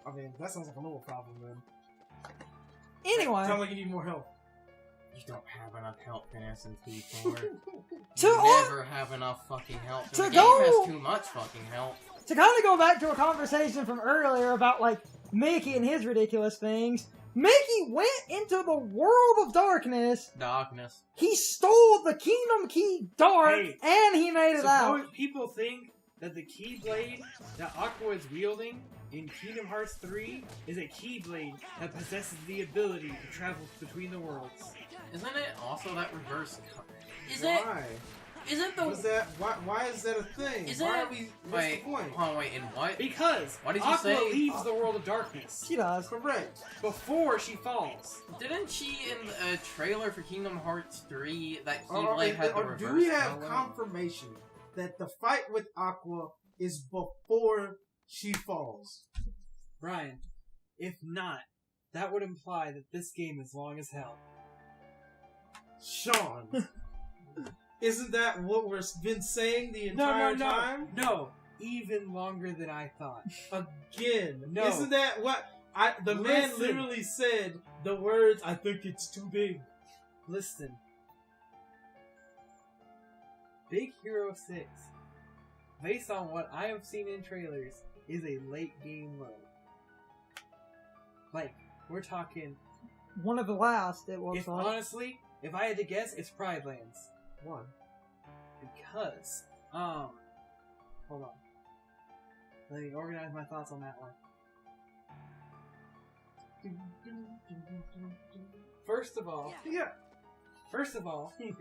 I mean, that sounds like a little problem then. Anyway. Sounds like you need more help. You don't have enough help in SMT4. To You all- never have enough fucking help. To The go- game has too much fucking help. To kind of go back to a conversation from earlier about, like, Mickey and his ridiculous things, Mickey went into the world of darkness, Darkness. he stole the Kingdom Key Dark, Hey, and he made it out. Suppose people think that the Keyblade that Aqua is wielding in Kingdom Hearts 3 is a Keyblade that possesses the ability to travel between the worlds. Isn't it also that reverse? Why? Isn't the? Was that why is that a thing? Isn't Why it? are we? What's Wait, the point? hold on, wait. In what? Because What did you Aqua say? leaves the world of darkness She does. Correct. before she falls. Didn't she in a trailer for Kingdom Hearts 3 that Or Keyblade had the reverse? do we have color? confirmation that the fight with Aqua is before she falls? Brian, if not, that would imply that this game is long as hell. Sean, isn't that what we've been saying the entire time? No, even longer than I thought. Again, No. Isn't that what the man Listen. literally said? The words, "I think it's too big." Listen. Big Hero 6, based on what I have seen in trailers, is a late game mode. Like, we're talking, One of the last, it looks if like. honestly, if I had to guess, it's Pride Lands. Why? Because, hold on. Let me organize my thoughts on that one. First of all, Yeah. it's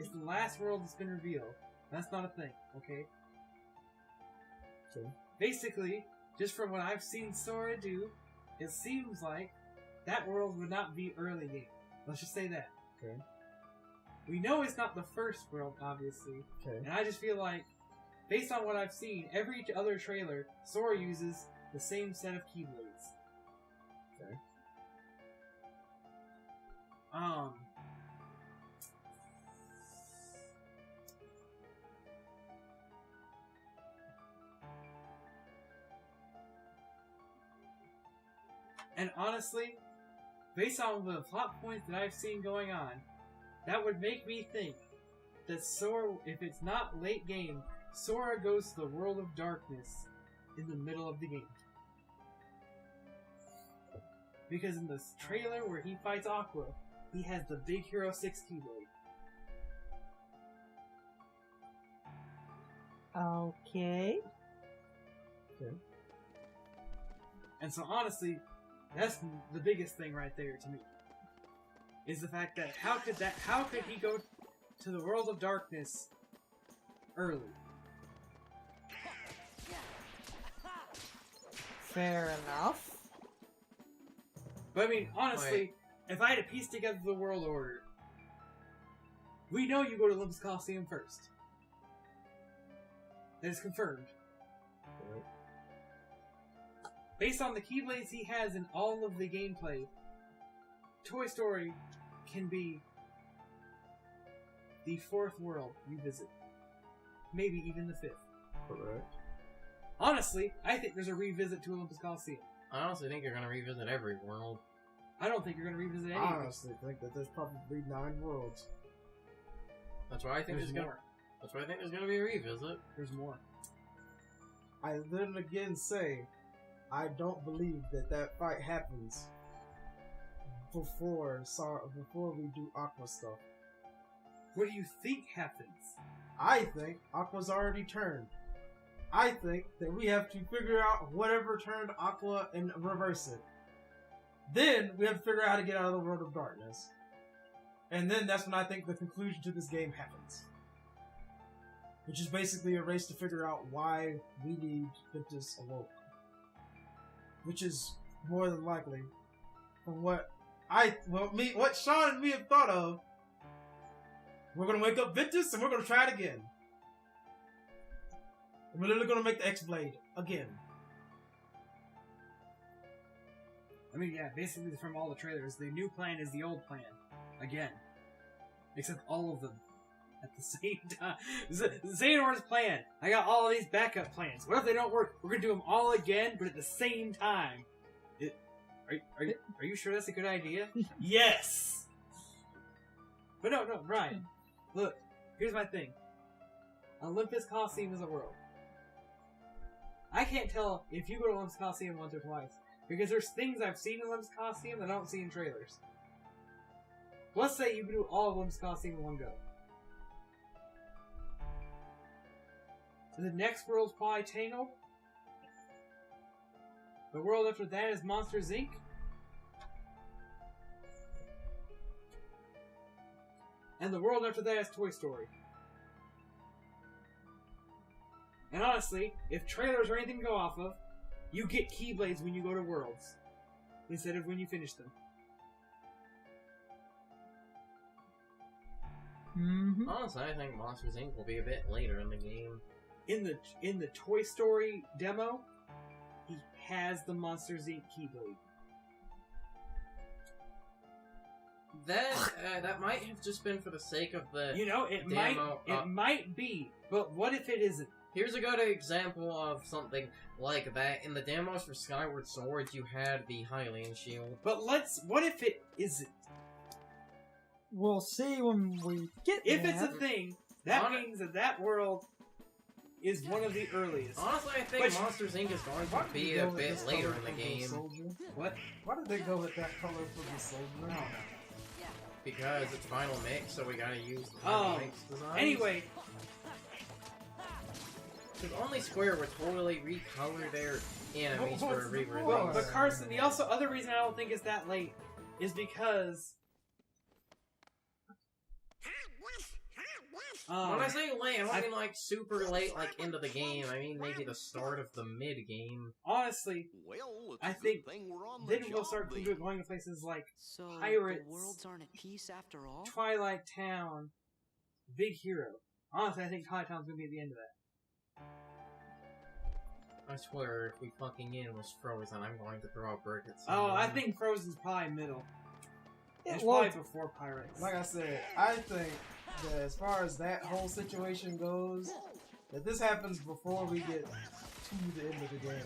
the last world that's been revealed. That's not a thing, okay? Okay. Basically, just from what I've seen Sora do, it seems like that world would not be early game. Let's just say that. Okay. We know it's not the first world, obviously, Okay. and I just feel like, based on what I've seen, every other trailer, Sora uses the same set of Keyblades. Okay. And honestly, based on the plot points that I've seen going on, that would make me think that Sora, if it's not late game, Sora goes to the world of darkness in the middle of the game. Because in this trailer where he fights Aqua, he has the Big Hero 6 Keyblade. Okay. And so honestly, that's the biggest thing right there to me. Is the fact that how could he go to the world of darkness early? Fair enough. But I mean, honestly, if I had to piece together the world order, we know you go to Olympus Coliseum first. That is confirmed. Right. Based on the Keyblades he has in all of the gameplay, Toy Story can be the fourth world you visit. Maybe even the fifth. Correct. Honestly, I think there's a revisit to Olympus Coliseum. I honestly think you're gonna revisit every world. I don't think you're going to revisit any I of them. honestly think that there's probably 9 worlds. That's why I think There's there's more. That's why I think there's gonna be a revisit. There's more. I then again say, I don't believe that fight happens before we do Aqua stuff. What do you think happens? I think Aqua's already turned. I think that we have to figure out whatever turned Aqua and reverse it. Then we have to figure out how to get out of the world of darkness. And then that's when I think the conclusion to this game happens. Which is basically a race to figure out why we need Ventus awoke. Which is more than likely, from what Sean and me have thought of, we're gonna wake up Ventus and we're gonna try it again. We're literally gonna make the X-Blade again. I mean, yeah, basically from all the trailers, the new plan is the old plan. Again. Except all of them. At the same time. Xehanor's plan. I got all of these backup plans. What if they don't work? We're gonna do them all again, but at the same time. Are you sure that's a good idea? Yes. But no, Brian. Look, here's my thing. Olympus Coliseum is a world. I can't tell if you go to Olympus Coliseum once or twice, because there's things I've seen in Olympus Coliseum that I don't see in trailers. Let's say you can do all of Olympus Coliseum in one go. The next world's probably Tangle. The world after that is Monsters Inc. And the world after that is Toy Story. And honestly, if trailers are anything to go off of, you get Keyblades when you go to Worlds, instead of when you finish them. Mm-hmm. Honestly, I think Monsters Inc. will be a bit later in the game. In the Toy Story demo, he has the Monsters Inc. Keyblade. That might have just been for the sake of the It demo. might be, but what if it isn't? Here's a good example of something like that. In the demos for Skyward Sword, you had the Hylian shield. But what if it isn't? We'll see when we get If there. it's a thing, that means that world is one of the earliest. Honestly, I think Monsters Inc. is going to be a bit later in the game. What? Why did they go with that color for the soldier? Because it's Final Mix, so we gotta use the Final Mix design. Anyway. Because only Square would totally recolor their enemies for a re-release. Well, but Carson, the other reason I don't think it's that late is because... when I say late, I don't mean like super late, like into the game. I mean maybe the start of the mid-game. Honestly, I think then we'll start going to places like Pirates, the worlds aren't at peace after all? Twilight Town, Big Hero. Honestly, I think Twilight Town's gonna be at the end of that. I swear, if we fucking in was Frozen, I'm going to throw a brick at Oh, someone. I think Frozen's probably middle. It's well, probably before Pirates. Like I said, I think that as far as that whole situation goes, that this happens before we get to the end of the game.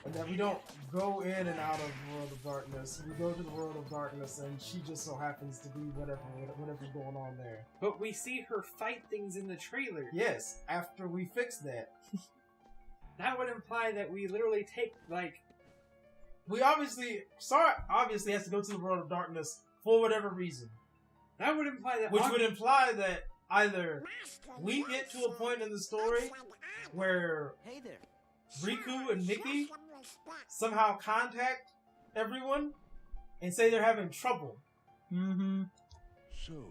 And that we don't go in and out of World of Darkness. We go to the World of Darkness and she just so happens to be whatever's going on there. But we see her fight things in the trailer. Yes, after we fix that. That would imply that we literally take, like... Sora obviously has to go to the World of Darkness for whatever reason. That would imply that... Which would imply that either we get to a point in the story where Hey there. Riku and Mickey somehow contact everyone and say they're having trouble. Mm-hmm. So,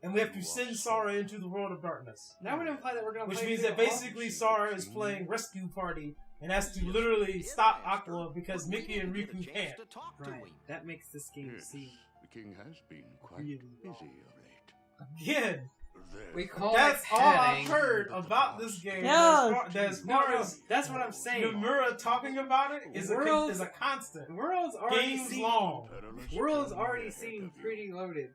And we have to send Sora into the World of Darkness. That would imply that we're going to Which play means the that basically Sora is playing Rescue Party and has to literally stop Aqua because Mickey and Riku can't. Right. That makes this game yes, seem... the king has been quite Really busy of late. Again, We call that's it all I've padding. heard about this game. Yeah. As far as that's what I'm saying. Nomura talking about it is a constant. World's already Games seem... long. World's already seem pretty loaded.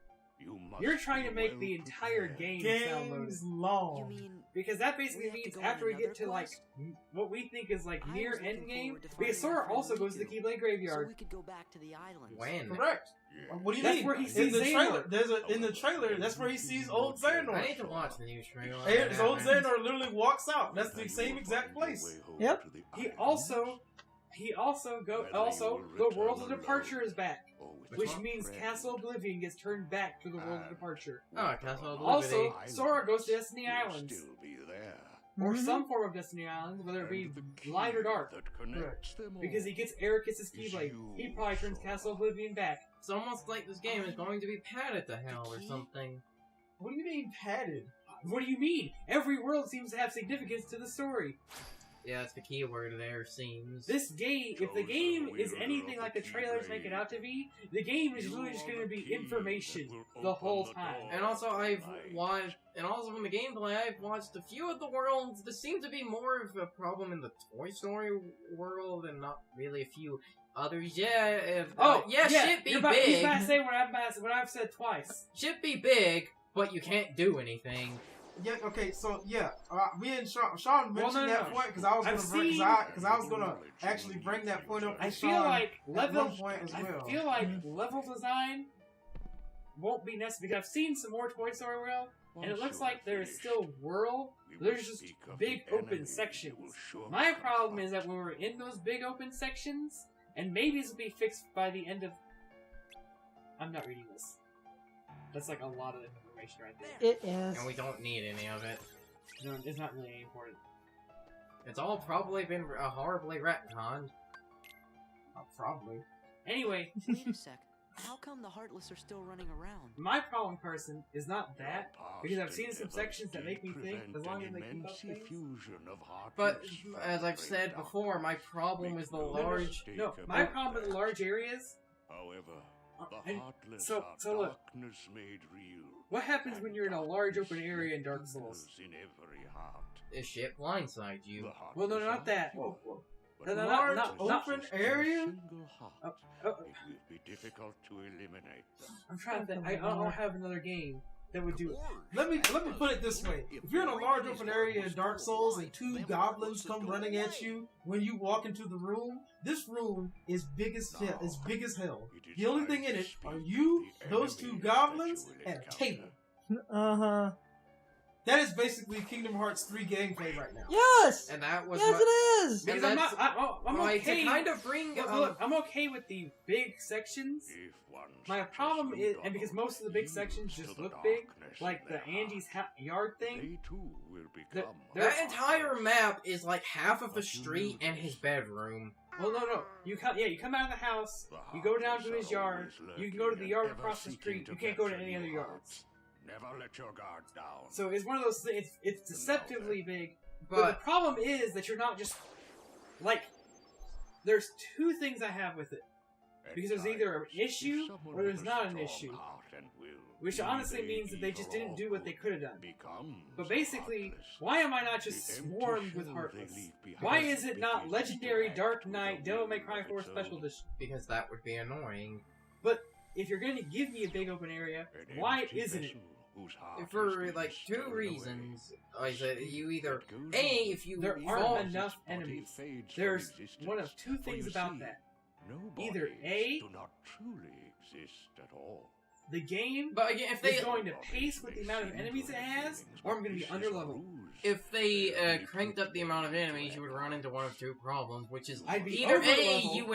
You're trying to make the entire game sound loaded. Games long. You mean Because that basically We have to means go after on we get another to, like, quest? what we think is, like, I near was looking end game, forward to because finding out Sora also from goes to the Riku, Keyblade so Graveyard. we could go back to the islands. When? Correct. What do you That's mean? where he in sees the trailer. Xehanort. In the trailer. That's where he sees old I Xehanort. need to watch the new trailer. And old Xehanort literally walks out. That's the same exact place. Yep. He also the World of Departure is back, which one? means Castle Oblivion gets turned back to the World of Departure. Oh, Castle of Also, Liberty. Sora goes to Destiny Islands, Still be there. or Mhm. some form of Destiny Islands, whether it be And the light or key dark. that connects them all Because he gets Ericus's is Keyblade. you, He probably turns Sora. Castle Oblivion back. It's almost like this game is going to be padded to hell or something. What do you mean padded? What do you mean? Every world seems to have significance to the story. Yeah, that's the key word there, seems. This game, if the game is anything like the trailers make it out to be, the game is literally just going to be information the whole time. And also, I've watched, and also from the gameplay, I've watched a few of the worlds. There seems to be more of a problem in the Toy Story world, and not really a few others. Yeah, shit be He's big. about to say what I've said twice. Shit be big, but you can't do anything. Yeah. Okay. So yeah, me and Sean mentioned no, that no. point because I was I've gonna bring, seen- because I was gonna actually bring that point up. I to feel Sean like at one level. point as well. I feel like level design won't be necessary because I've seen some more Toy Story World, and it looks like there's still world. There's just big open sections. My problem is that when we're in those big open sections, and maybe this will be fixed by the end of. I'm not reading this. That's like a lot of information right there. It is. And we don't need any of it. No, it's not really important. It's all probably been horribly retconned. Probably. Anyway, Wait a sec. How come the Heartless are still running around? my problem, Carson, is not that, because I've seen some sections that make me think as long as they keep up things. But as I've said before, my problem is the large. No, my problem with the large areas. However, and the heartless so are look. darkness made real. What happens when you're in a large open area in Dark Souls? In every heart. This shit blindsides you. The Well, no, heartless not are that. Whoa, whoa. but No, Large not open area? Single heart. Oh, It will be difficult to eliminate them. I'm trying to think. I don't have another game that would do it. Let me put it this way: if you're in a large open area in Dark Souls and two goblins come running at you when you walk into the room, this room is big as hell. Is big as hell. The only thing in it are you, those two goblins, and a table. Uh-huh. That is basically Kingdom Hearts 3 gameplay right now. Yes! And that was Yes, my, it is! Because And I'm that's- not. I'm like, okay. to kind of bring. Look, I'm okay with the big sections. If one My such as problem you is, and because double most of the big yields sections to just the look big, darkness like in the their Andy's heart, yard thing. they too will become. There- That entire map is like half of the street and his bedroom. Well, no. You come out of the house. You go down to his yard. You can go to the yard across the street. You can't go to any other yards. Never let your guard down. So it's one of those things. It's deceptively big. But the But problem is that you're not just like. There's two things I have with it. Because there's either an issue or there's not an issue. Which honestly means that they just didn't do what they could have done. But basically, why am I not just swarmed with Heartless? Why is it not Legendary Dark Knight Devil May Cry 4 Special Edition? because that would be annoying. But if you're going to give me a big open area, why isn't it? For like two reasons. Like you either if you There fall- aren't enough enemies. There's one of two things about that. Either A, do not truly exist at all. the game But again, if is they going to pace with the amount of enemies it has, or I'm going to be underleveled. if they cranked up the amount of enemies, you would run into one of two problems, which is I'd be either A, overleveled. you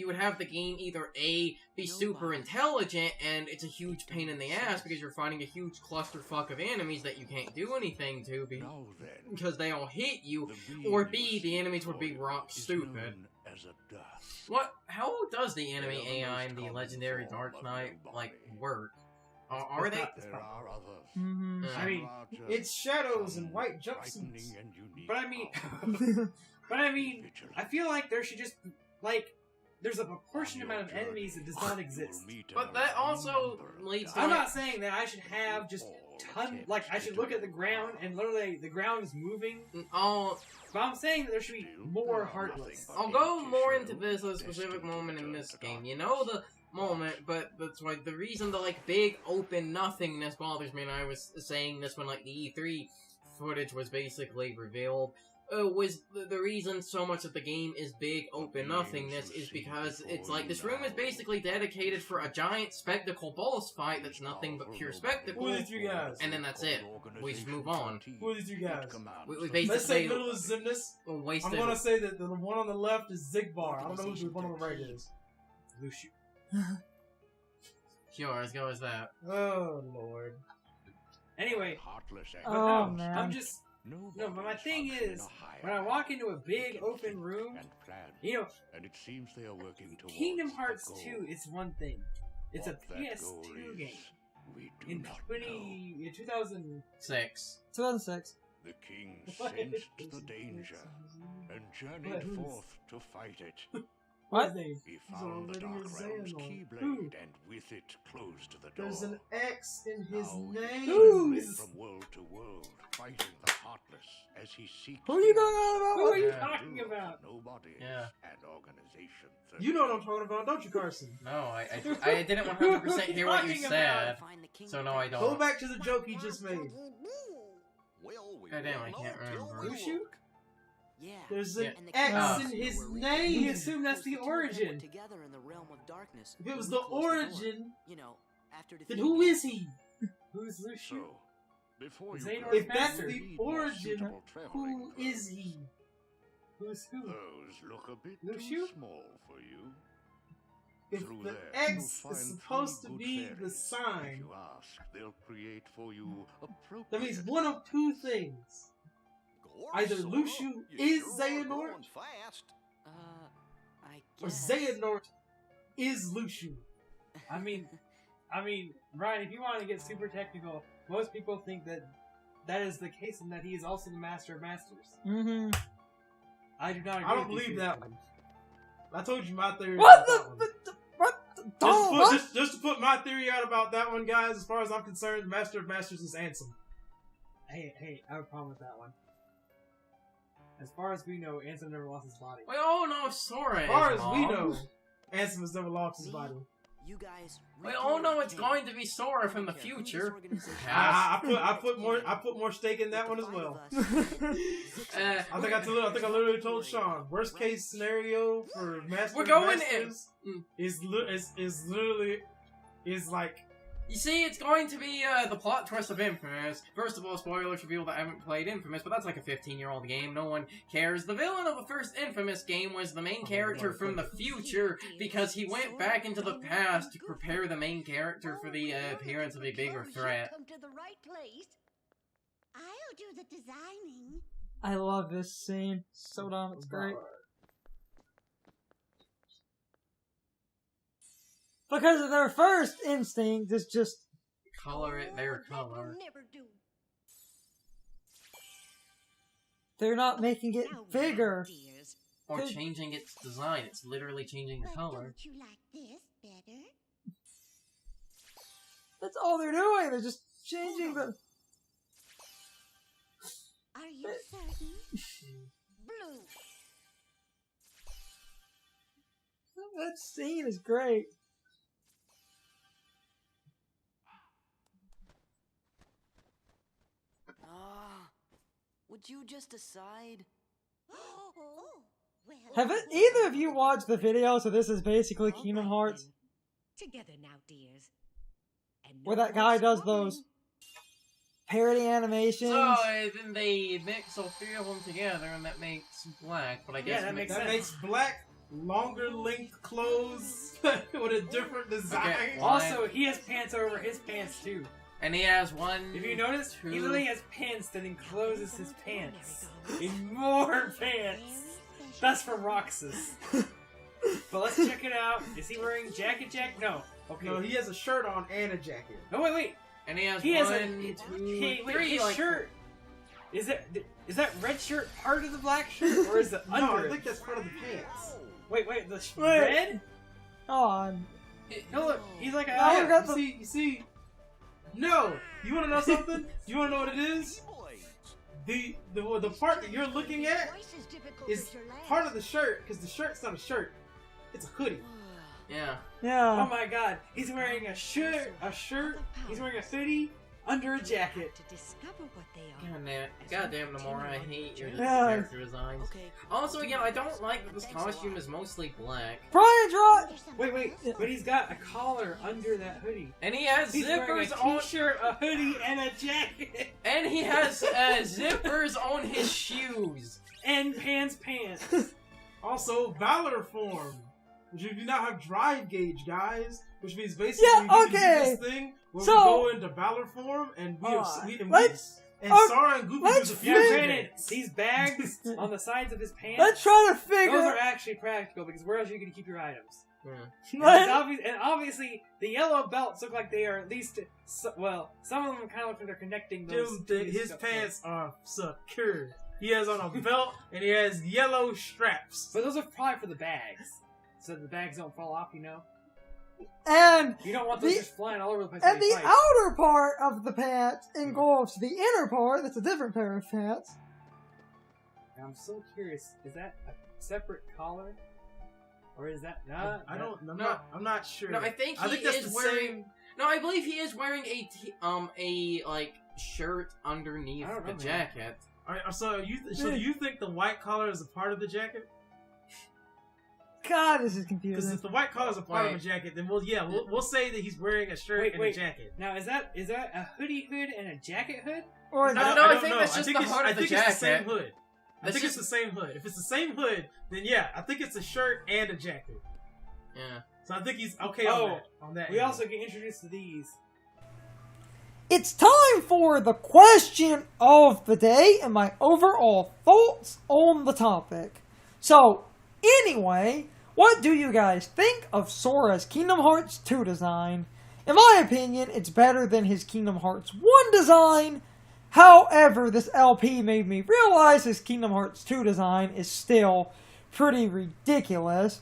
would have the game either A, be super intelligent and it's a huge pain in the ass because you're fighting a huge clusterfuck of enemies that you can't do anything to Now then, because they all hit you, the or means B, the enemies would be destroyed rock is stupid. known as a dust. What? How does the enemy AI in the Legendary Dark Knight like work? Are they? There are others. Mm-hmm. I mean, larger, It's shadows and some white frightening jumpsuits. and unique But I mean- powers. but I mean, Vigilant. I feel like there should just, like, there's a proportionate amount of enemies that does not exist. But that also leads to I'm not saying that I should have just like, I should look at the ground and literally the ground is moving, I'll but I'm saying that there should be more Heartless. I'll go more into this at a specific moment in this game. You know the moment, but that's why the reason the like big open nothingness bothers me, and I was saying this when like the E3 footage was basically revealed, was the reason so much of the game is big open nothingness is because it's like this room is basically dedicated for a giant spectacle boss fight that's nothing but pure Who spectacle. are these three guys? And then that's it. We just move on. Who are these two guys? We Let's say basically middle is Zimnus. wasted. I'm gonna say that the one on the left is Zigbar. I don't know who the one on the right is. Lucio. Sure, as go as that. Oh lord. Anyway, Heartless but Oh, no, man. I'm just, no, but my thing is, when I walk into a big open room, you know, and it seems they are working towards Kingdom a Hearts goal. 2 is one thing. It's a What that goal PS2 is, game. we do In not 2000, 6. 2006. know. The king What? sensed the danger and journeyed What? forth to fight it. What? His name? He He's found the already dark a realm's Xehanort. keyblade Who? and with it closed the door. There's an X in his Now name. he Who? fled from world to world, fighting the heartless as he seeks. Who are you the going on about? who are you Yeah. talking about? Nobody Yeah. and organization. You know what I'm talking about, don't you, Carson? No, I didn't 100% hear what you Talking said, Find the king so no, I Go don't. back to the joke he just made. Well, we God damn, I will can't know till remember. we Mushu? look. Yeah. There's an Yeah. And the X chaos in his were name. We assume that's the Because two of them were origin. together in the realm of darkness If it when was we the closed the door. origin, You know, after then defeating who is Ganon. he? Who's Mushu? So, before you Xehanor's go, If that's master. the you need more origin, suitable traveling who clothes. is he? Who's who? Those look a bit Mushu? too small for you. If Through the there, X you'll is find supposed to three be good the fairies. sign, If you ask, they'll create for you appropriate. that means one of two things. Either Lushu is Xehanort, I or guess. Xehanort is Lushu. I mean, Ryan, if you want to get super technical, most people think that that is the case and that he is also the Master of Masters. Mm-hmm. I do not agree. I don't with these believe two. that one. I told you my theory. What about that one. what? Donald, what? Just to put my theory out about that one, guys, as far as I'm concerned, Master of Masters is Ansem. Hey, I have a problem with that one. As far as we know, Ansem never lost his body. We all know Sora As far is as we Mom. know, Ansem has never lost his body. You guys. We all know it's going to be Sora from the future. I put more stake in that one as well. I think I literally told Sean, worst case scenario for Master We're of going Masters is literally like You see, it's going to be the plot twist of Infamous. First of all, spoilers for people that haven't played Infamous, but that's like a 15-year-old game. No one cares. The villain of the first Infamous game was the main character from the future because he went back into the past to prepare the main character for the appearance of a bigger threat. Come to the right place. I'll do the designing. I love this scene. So dumb, it's great. Because of their first instinct is just Color it their That will color. never do. they're not making it Now, bigger. dears, Or changing its design. It's literally changing the but color. don't you like this better? That's all they're doing. They're just changing the. Are you certain? Blue. That scene is great. Would you just decide? Oh, well. Have either of you watched the video? So this is basically All Kingdom right, Hearts, then. Together now, dears. And where no that guy more does squabbling. those parody animations. So then they mix all three of them together, and that makes black. But I guess that makes that sense. makes black longer length clothes with a different design. Okay. Also, he has pants over his pants too. And he has one. If you notice, two- he literally has pants that encloses his pants. In more pants. That's from Roxas. But let's check it out. Is he wearing jacket? No. Okay. No, he has a shirt on and a jacket. Oh wait. And he has He has one, two, Hey, wait, three. his Like, shirt. Is that red shirt part of the black shirt, or is it No, under I it? think that's part of the pants. Wait, the Wait. red? On. No, look, he's like a. No, we Yeah, got the- you see. No, you want to know something? You want to know what it is? The part that you're looking at is part of the shirt, because the shirt's not a shirt; it's a hoodie. yeah. Oh Yeah. my god, he's wearing a shirt. He's wearing a hoodie under a jacket. To discover what they are. Goddamn, Nomura, I hate your Yeah. character designs. Okay. Also, again, I don't like that this costume is mostly black. Brian draw. Wait, but he's got a collar under that hoodie. And he has He's wearing zippers a on. t-shirt, a hoodie, and a jacket. And he has zippers on his shoes. And pants. Also, Valor form, which you do not have drive gauge, guys. Which means basically Yeah, we need to okay. do this thing where So- we go into Valor form and let's- Sora and Goofy let's do the Yeah, Finish granted, these bags on the sides of his pants, Let's try to those figure. are actually practical because where else are you going to keep your items? And, Let- and obviously, the yellow belts look like they are at least, some of them kind of look like they're connecting those. Dude, his pants are secure. He has on a belt and he has yellow straps. But those are probably for the bags, so the bags don't fall off. You know, And you don't want those The- just flying all over the place. and when you the fight. outer part of the pants engulfs the inner part. That's a different pair of pants. And I'm so curious: is that a separate collar, or is that not? I'm not sure. No, I think I think that's is the wearing. same. No, I believe he is wearing a shirt underneath I don't the know, man. jacket. Alright, so you think the white collar is a part of the jacket? God, this is Because confusing. if the white collar is a part of Wait. a jacket, then we'll say that he's wearing a shirt and a jacket. Now, is that a hoodie hood and a jacket hood? Or No, that- no, I don't think know. that's just the heart of the I think it's the same jacket. hood. I That's think it's just- the same hood. If it's the same hood, then yeah, I think it's a shirt and a jacket. Yeah. So I think he's okay Oh, on that. We end. also get introduced to these. It's time for the question of the day and my overall thoughts on the topic. So, anyway, what do you guys think of Sora's Kingdom Hearts 2 design? In my opinion, it's better than his Kingdom Hearts 1 design. However, this LP made me realize his Kingdom Hearts 2 design is still pretty ridiculous.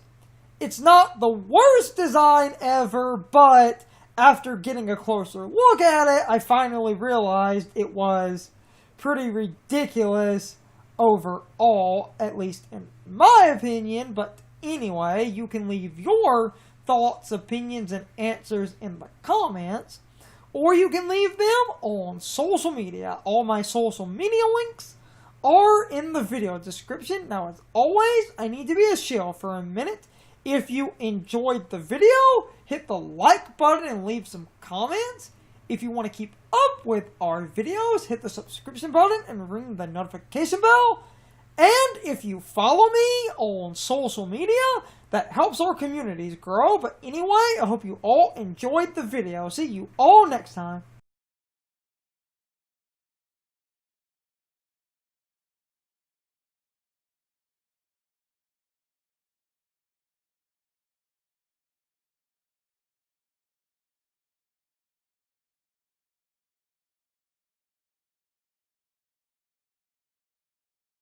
It's not the worst design ever, but after getting a closer look at it, I finally realized it was pretty ridiculous overall, at least in my opinion. But anyway, you can leave your thoughts, opinions, and answers in the comments, or you can leave them on social media. All my social media links are in the video description. Now, as always, I need to be a shill for a minute. If you enjoyed the video, hit the like button and leave some comments. If you want to keep up with our videos, hit the subscription button and ring the notification bell. And if you follow me on social media, that helps our communities grow. But anyway, I hope you all enjoyed the video. See you all next time.